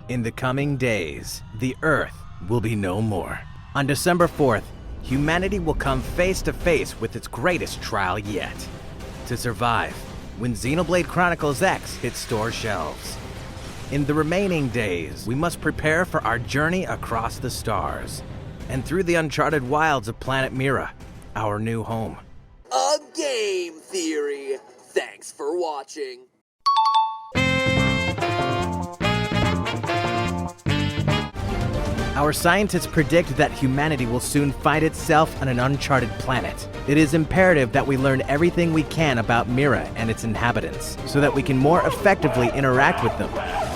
In the coming days, the Earth will be no more. On December 4th, humanity will come face to face with its greatest trial yet. To survive, when Xenoblade Chronicles X hits store shelves. In the remaining days, we must prepare for our journey across the stars and through the uncharted wilds of planet Mira, our new home. A game theory. Thanks for watching. Our scientists predict that humanity will soon find itself on an uncharted planet. It is imperative that we learn everything we can about Mira and its inhabitants, so that we can more effectively interact with them,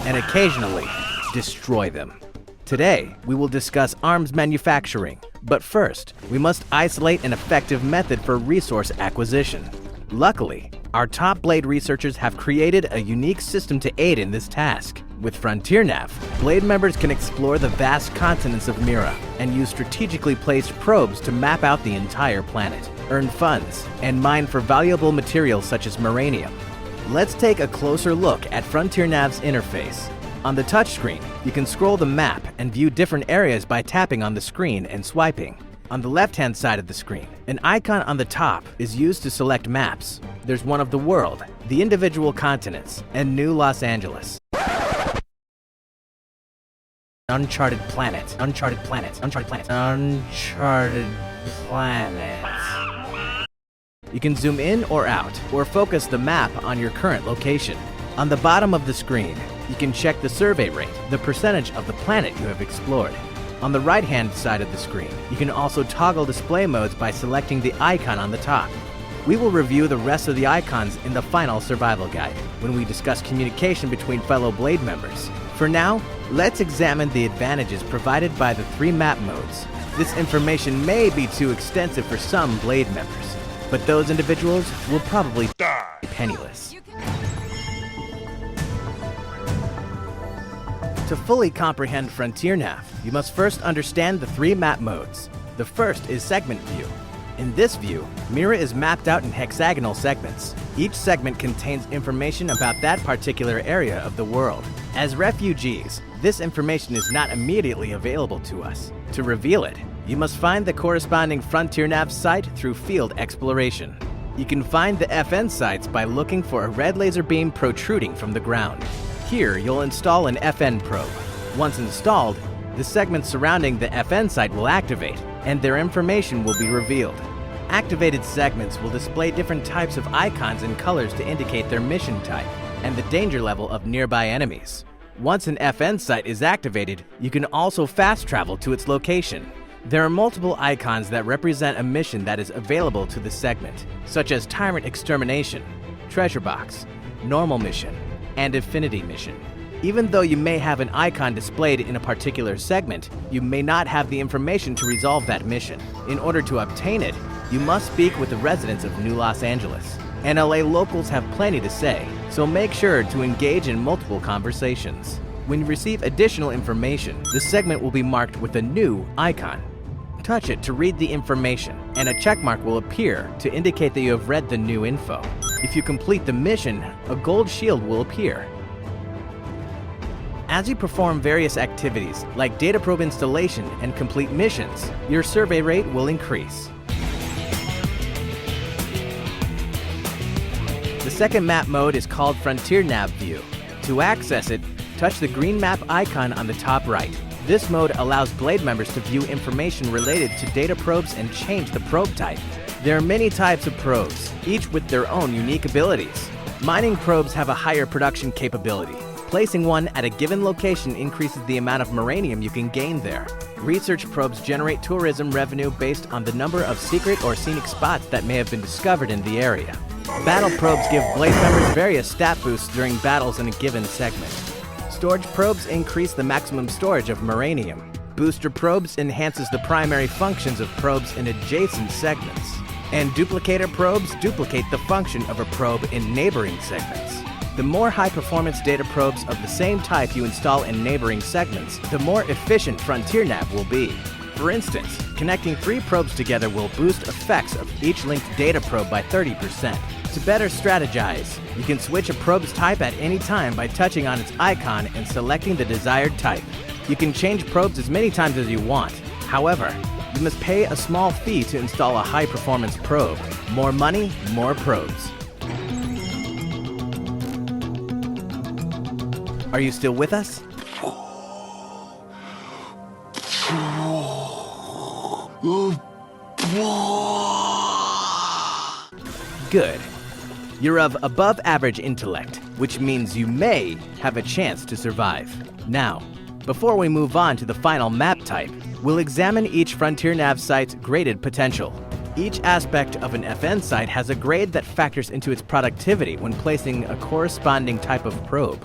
and occasionally, destroy them. Today, we will discuss arms manufacturing, but first, we must isolate an effective method for resource acquisition. Luckily, our top Blade researchers have created a unique system to aid in this task. With Frontier Nav, Blade members can explore the vast continents of Mira and use strategically placed probes to map out the entire planet, earn funds, and mine for valuable materials such as Moranium. Let's take a closer look at Frontier Nav's interface. On the touchscreen, you can scroll the map and view different areas by tapping on the screen and swiping. On the left-hand side of the screen, an icon on the top is used to select maps. There's one of the world, the individual continents, and New Los Angeles. Uncharted planet, uncharted planet, uncharted planet, uncharted planet. You can zoom in or out, or focus the map on your current location. On the bottom of the screen, you can check the survey rate, the percentage of the planet you have explored. On the right-hand side of the screen, you can also toggle display modes by selecting the icon on the top. We will review the rest of the icons in the final survival guide, when we discuss communication between fellow Blade members. For now, let's examine the advantages provided by the 3 map modes. This information may be too extensive for some Blade members, but those individuals will probably die penniless. To fully comprehend Frontier Nav, you must first understand the 3 map modes. The first is Segment View. In this view, Mira is mapped out in hexagonal segments. Each segment contains information about that particular area of the world. As refugees, this information is not immediately available to us. To reveal it, you must find the corresponding Frontier Nav site through field exploration. You can find the FN sites by looking for a red laser beam protruding from the ground. Here, you'll install an FN probe. Once installed, the segments surrounding the FN site will activate, and their information will be revealed. Activated segments will display different types of icons and colors to indicate their mission type and the danger level of nearby enemies. Once an FN site is activated, you can also fast travel to its location. There are multiple icons that represent a mission that is available to the segment, such as Tyrant Extermination, Treasure Box, Normal Mission, and Affinity Mission. Even though you may have an icon displayed in a particular segment, you may not have the information to resolve that mission. In order to obtain it, you must speak with the residents of New Los Angeles. NLA locals have plenty to say, so make sure to engage in multiple conversations. When you receive additional information, the segment will be marked with a new icon. Touch it to read the information, and a checkmark will appear to indicate that you have read the new info. If you complete the mission, a gold shield will appear. As you perform various activities, like data probe installation and complete missions, your survey rate will increase. The second map mode is called Frontier Nav View. To access it, touch the green map icon on the top right. This mode allows Blade members to view information related to data probes and change the probe type. There are many types of probes, each with their own unique abilities. Mining probes have a higher production capability. Placing one at a given location increases the amount of Moranium you can gain there. Research probes generate tourism revenue based on the number of secret or scenic spots that may have been discovered in the area. Battle probes give Blade members various stat boosts during battles in a given segment. Storage probes increase the maximum storage of Moranium. Booster probes enhances the primary functions of probes in adjacent segments. And duplicator probes duplicate the function of a probe in neighboring segments. The more high-performance data probes of the same type you install in neighboring segments, the more efficient Frontier Nav will be. For instance, connecting 3 probes together will boost effects of each linked data probe by 30%. To better strategize, you can switch a probe's type at any time by touching on its icon and selecting the desired type. You can change probes as many times as you want. However, you must pay a small fee to install a high-performance probe. More money, more probes. Are you still with us? Good. You're of above-average intellect, which means you may have a chance to survive. Now, before we move on to the final map type, we'll examine each Frontier Nav site's graded potential. Each aspect of an FN site has a grade that factors into its productivity when placing a corresponding type of probe.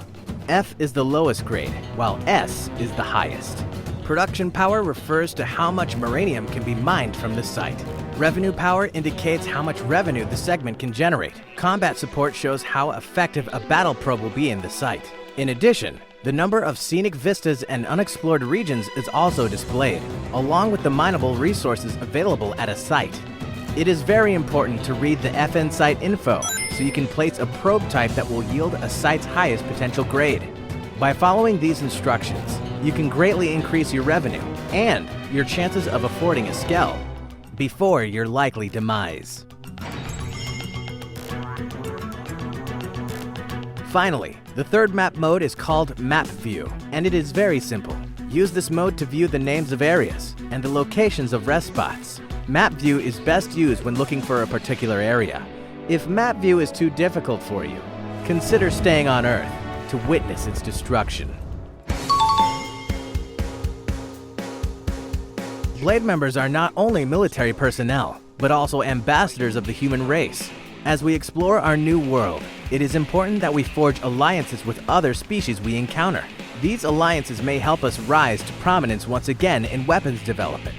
F is the lowest grade, while S is the highest. Production power refers to how much Maranium can be mined from the site. Revenue power indicates how much revenue the segment can generate. Combat support shows how effective a battle probe will be in the site. In addition, the number of scenic vistas and unexplored regions is also displayed, along with the mineable resources available at a site. It is very important to read the FN site info so you can place a probe type that will yield a site's highest potential grade. By following these instructions, you can greatly increase your revenue and your chances of affording a skell before your likely demise. Finally, the third map mode is called Map View, and it is very simple. Use this mode to view the names of areas and the locations of rest spots. Map View is best used when looking for a particular area. If Map View is too difficult for you, consider staying on Earth to witness its destruction. Blade members are not only military personnel, but also ambassadors of the human race. As we explore our new world, it is important that we forge alliances with other species we encounter. These alliances may help us rise to prominence once again in weapons development.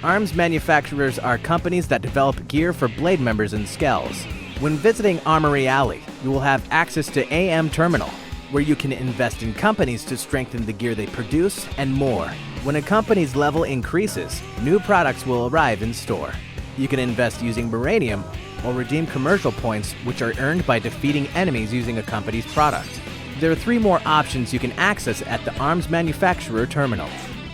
Arms manufacturers are companies that develop gear for blade members and skells. When visiting Armory Alley, you will have access to AM Terminal, where you can invest in companies to strengthen the gear they produce and more. When a company's level increases, new products will arrive in store. You can invest using Maranium or redeem commercial points, which are earned by defeating enemies using a company's product. There are 3 more options you can access at the Arms Manufacturer Terminal.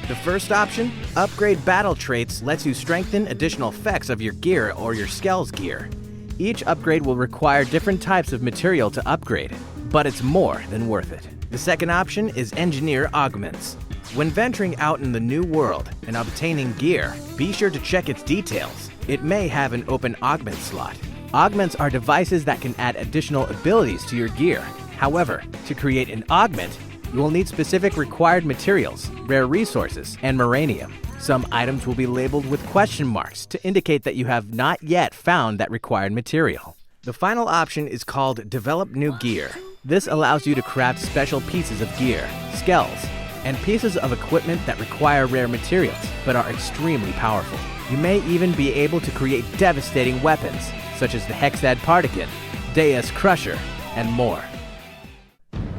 The first option, Upgrade Battle Traits, lets you strengthen additional effects of your gear or your skell's gear. Each upgrade will require different types of material to upgrade, but it's more than worth it. The second option is Engineer Augments. When venturing out in the new world and obtaining gear, be sure to check its details. It may have an open augment slot. Augments are devices that can add additional abilities to your gear. However, to create an augment, you will need specific required materials, rare resources, and Maranium. Some items will be labeled with question marks to indicate that you have not yet found that required material. The final option is called Develop New Gear. This allows you to craft special pieces of gear, skells, and pieces of equipment that require rare materials but are extremely powerful. You may even be able to create devastating weapons, such as the Hexad Partican, Deus Crusher, and more.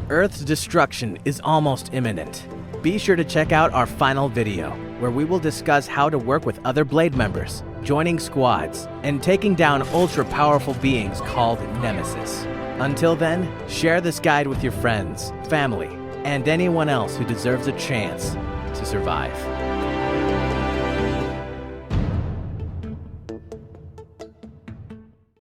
Earth's destruction is almost imminent. Be sure to check out our final video, where we will discuss how to work with other Blade members, joining squads, and taking down ultra-powerful beings called Nemesis. Until then, share this guide with your friends, family, and anyone else who deserves a chance to survive.